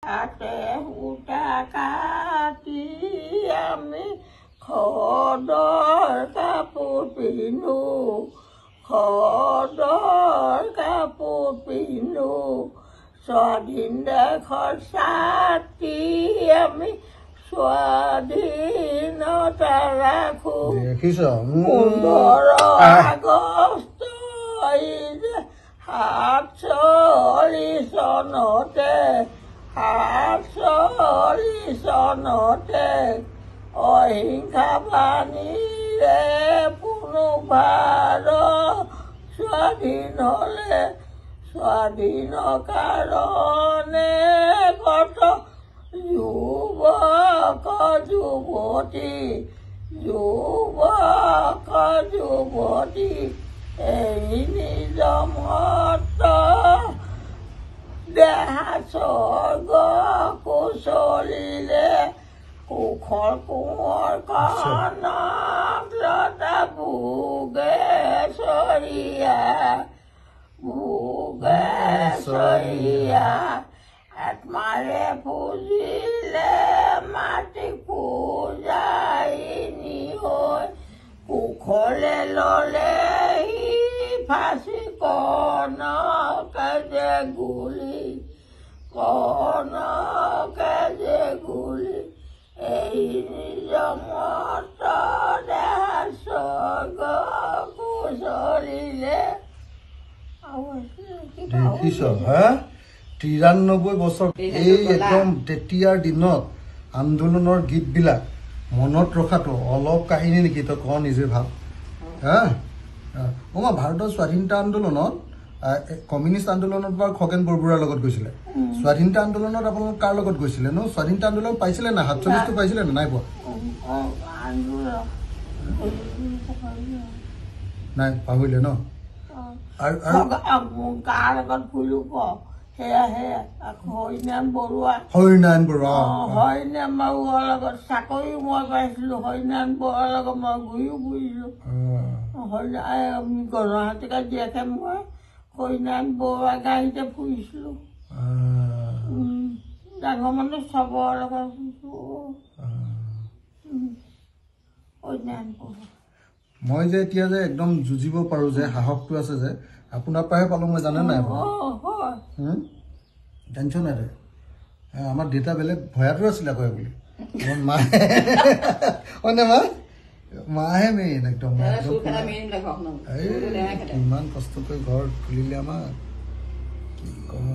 Ate utakati ami khodor kapur pinu, khodor kapur pinu, swadhin dekhor sati ami swadhinota rakhu. 15 Agosto Hatsoli sonote, Hatsoli sonote, Ohinkabani re punubharo, swadhinole, swadhino karone koto, yuvaka juvoti, yuvaka juvoti. Ini jamata deha sorga kusolile kukhor kumor kana lata bugesoria atmare pujile mati puja ini hoy kukhole lole Pasi kono kaje guli, kono kaje guli, ini jamata deha sorga kusolile. দেখিছ হা 93 বছৰ এই একদম তেতিয়াৰ দিনত আন্দোলনৰ গীতবিলাক মনত ৰখাটো অলপ কাহিনী নেকি তো ক নিজে ভাব হা ওমা ভাৰতৰ স্বাধীনতা আন্দোলনত কমিউনিষ্ট আন্দোলনত বা খগেন বৰবৰুৱাৰ লগত গৈছিলে স্বাধীনতা আন্দোলনত আপোনালোক কাৰ লগত গৈছিলে ন স্বাধীনতা আন্দোলন পাইছিলে না 47 পাইছিলে না নাই পোৱা নাই পাহৰিলে ন আৰু কাৰ লগত ফুলো ক হৰিনাৰায়ণ বৰুৱা হৰিনাৰায়ণ বৰুৱাৰ লগত চাকৰি মই পাইছিলোঁ হৰিনাৰায়ণ বৰুৱাৰ লগত মই ঘূৰিও ফুৰিছোঁ গণহাতিকা দিয়াকে মই হৰিনাৰায়ণ বৰুৱা গাড়ীতে ফুৰিছিলোঁ ডাঙৰ মানুহ চবৰ লগত ফুৰিছোঁ হৰিনাৰায়ণ বৰুৱা মই যে এতিয়া যে একদম যুঁজিব পাৰোঁ যে সাহসটো আছে যে আপোনাৰ পৰাহে পালোঁ মই জানে নাই টেনশ্যন নাই আমাৰ দেউতা বেলেগ ভয়াটো আছিলে কয় বুলি মোৰ মাহে অনে মাহে মেইন একদম ইমান কষ্ট কৰি ঘৰ খুলিলে আমাৰ কি কম